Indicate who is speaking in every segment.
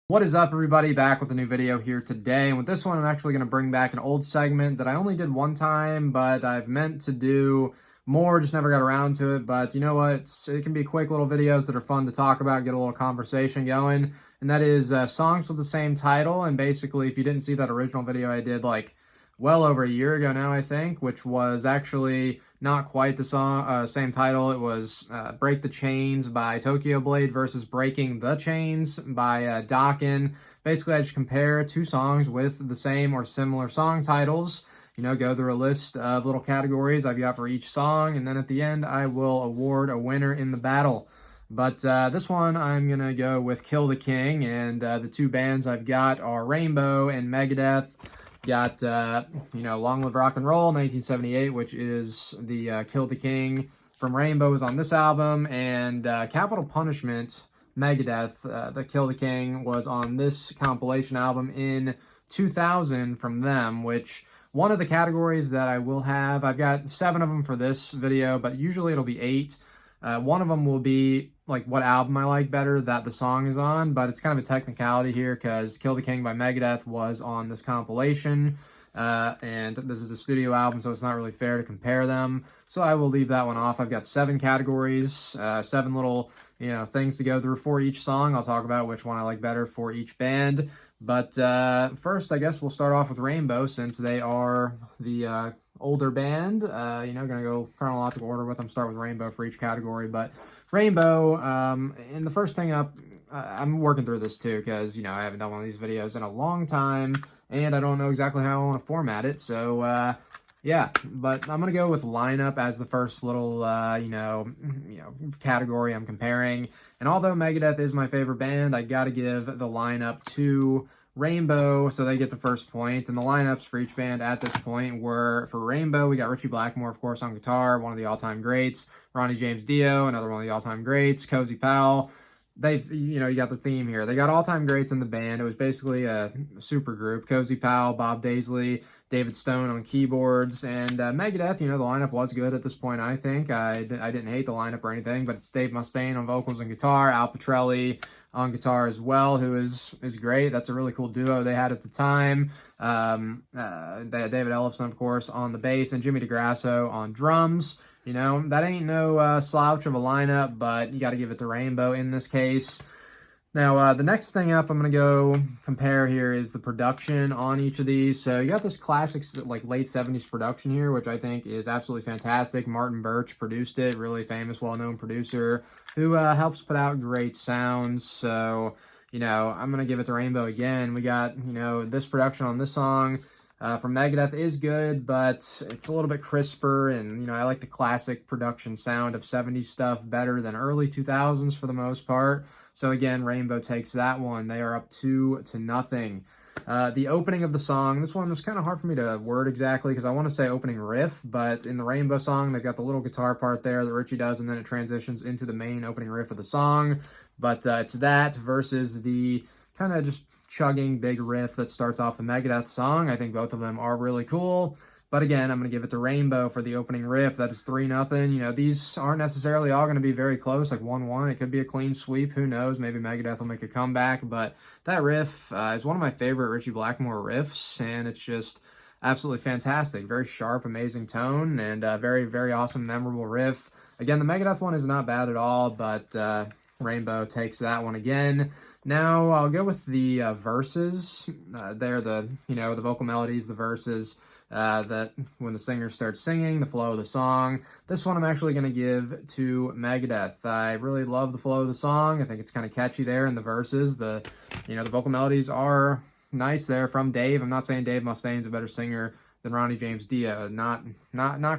Speaker 1: What is up, everybody? Back with a new video here today. And with this one, I'm actually going to bring back an old segment that I only did one time, but I've meant to do more, just never got around to it. But you know what? It can be quick little videos that are fun to talk about, get a little conversation going. And that is songs with the same title. And basically, if you didn't see that original video I did like well over a year ago now, I think, which was actually not quite the same title. It was Break the Chains by Tokyo Blade versus Breaking the Chains by Dokken. Basically, I just compare two songs with the same or similar song titles. You know, go through a list of little categories I've got for each song, and then at the end, I will award a winner in the battle. But this one, I'm going to go with Kill the King, and the two bands I've got are Rainbow and Megadeth. Got, Long Live Rock and Roll, 1978, which is the Kill the King from Rainbow is on this album, and Capital Punishment, Megadeth, the Kill the King was on this compilation album in 2000 from them, which one of the categories that I will have, I've got 7 of them for this video, but usually it'll be 8. One of them will be like what album I like better that the song is on, but it's kind of a technicality here because Kill the King by Megadeth was on this compilation, and this is a studio album, so it's not really fair to compare them. So I will leave that one off. I've got 7 categories, 7 little things to go through for each song. I'll talk about which one I like better for each band. But first, I guess we'll start off with Rainbow since they are the older band. Gonna go chronological order with them, start with Rainbow for each category. But Rainbow, and the first thing up, I'm working through this too because, I haven't done one of these videos in a long time and I don't know exactly how I want to format it. So, yeah, but I'm going to go with lineup as the first little, category I'm comparing. And although Megadeth is my favorite band, I got to give the lineup to Rainbow, so they get the first point. And the lineups for each band at this point were, for Rainbow, we got Ritchie Blackmore, of course, on guitar, one of the all-time greats. Ronnie James Dio, another one of the all-time greats. Cozy Powell. They've, you got the theme here. They got all-time greats in the band. It was basically a super group. Cozy Powell, Bob Daisley, David Stone on keyboards, and Megadeth, the lineup was good at this point, I think. I didn't hate the lineup or anything, but it's Dave Mustaine on vocals and guitar, Al Pitrelli on guitar as well, who is great. That's a really cool duo they had at the time. They had David Ellefson, of course, on the bass, and Jimmy DeGrasso on drums. That ain't no slouch of a lineup, but you got to give it to Rainbow in this case. Now, the next thing up I'm going to go compare here is the production on each of these. So you got this classic, like, late 70s production here, which I think is absolutely fantastic. Martin Birch produced it, really famous, well-known producer who helps put out great sounds. So, I'm going to give it to Rainbow again. We got, this production on this song from Megadeth is good, but it's a little bit crisper, and, I like the classic production sound of 70s stuff better than early 2000s for the most part. So again, Rainbow takes that one. They are up 2-0. The opening of the song, this one was kind of hard for me to word exactly because I want to say opening riff, but in the Rainbow song, they've got the little guitar part there that Ritchie does, and then it transitions into the main opening riff of the song. But it's that versus the kind of just chugging big riff that starts off the Megadeth song. I think both of them are really cool. But again, I'm going to give it to Rainbow for the opening riff. That is 3-0. These aren't necessarily all going to be very close, like 1-1. It could be a clean sweep. Who knows? Maybe Megadeth will make a comeback. But that riff is one of my favorite Ritchie Blackmore riffs, and it's just absolutely fantastic. Very sharp, amazing tone, and very, very awesome, memorable riff. Again, the Megadeth one is not bad at all, but Rainbow takes that one again. Now, I'll go with the verses. They're the vocal melodies, the verses. That when the singer starts singing, the flow of the song. This one I'm actually going to give to Megadeth. I really love the flow of the song. I think it's kind of catchy there in the verses. The vocal melodies are nice there from Dave. I'm not saying Dave Mustaine's a better singer than Ronnie James Dio. Not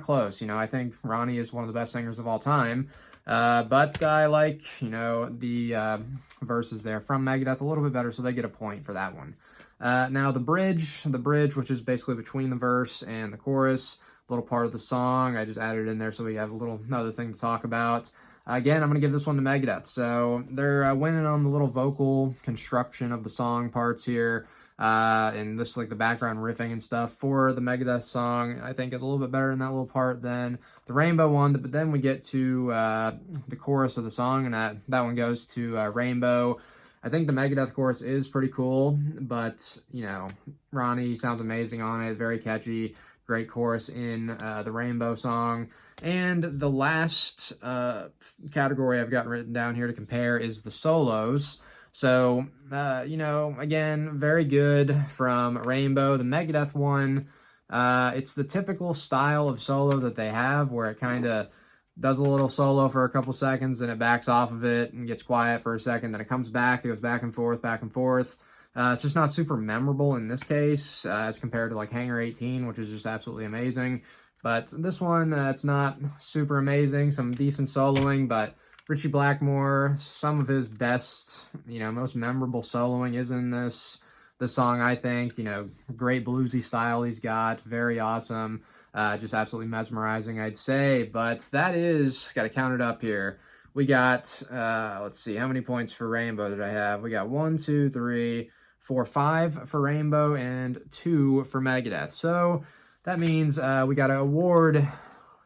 Speaker 1: close. I think Ronnie is one of the best singers of all time. But I like, the verses there from Megadeth a little bit better, so they get a point for that one. Now the bridge, which is basically between the verse and the chorus, little part of the song, I just added in there so we have another thing to talk about. Again, I'm going to give this one to Megadeth. So they're winning on the little vocal construction of the song parts here. And this, like, the background riffing and stuff for the Megadeth song, I think is a little bit better in that little part than the Rainbow one. But then we get to the chorus of the song, and that one goes to Rainbow. I think the Megadeth chorus is pretty cool, but, you know, Ronnie sounds amazing on it, very catchy, great chorus in the Rainbow song. And the last category I've got written down here to compare is the solos. So, you know, again, very good from Rainbow. The Megadeth one, it's the typical style of solo that they have where it kind of does a little solo for a couple seconds, then it backs off of it and gets quiet for a second, then it comes back, it goes back and forth, back and forth. It's just not super memorable in this case as compared to like Hangar 18, which is just absolutely amazing. But this one, it's not super amazing, some decent soloing, but Ritchie Blackmore, some of his best, you know, most memorable soloing is in this song, I think. You know, great bluesy style he's got, very awesome, just absolutely mesmerizing, I'd say. But that is, got to count it up here. We got, let's see, how many points for Rainbow did I have? We got 1, 2, 3, 4, 5 for Rainbow and 2 for Megadeth. So that means we got to award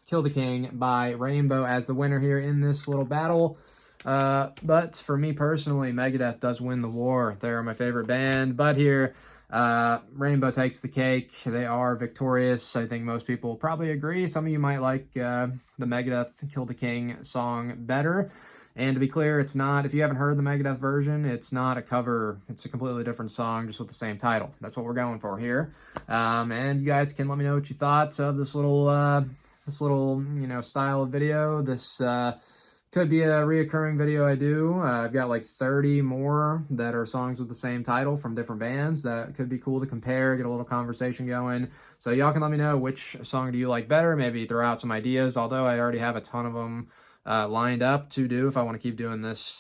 Speaker 1: Kill the King by Rainbow as the winner here in this little battle. But for me personally, Megadeth does win the war. They're my favorite band. But here, Rainbow takes the cake. They are victorious. I think most people probably agree. Some of you might like the Megadeth Kill the King song better. And to be clear, it's not, if you haven't heard the Megadeth version, it's not a cover. It's a completely different song, just with the same title. That's what we're going for here. And you guys can let me know what you thought of this little, you know, style of video. This could be a reoccurring video I do. I've got like 30 more that are songs with the same title from different bands. That could be cool to compare, get a little conversation going. So y'all can let me know which song do you like better. Maybe throw out some ideas, although I already have a ton of them lined up to do if I want to keep doing this,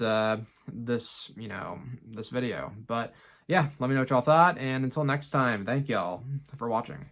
Speaker 1: this video. But yeah, let me know what y'all thought, and until next time, thank y'all for watching.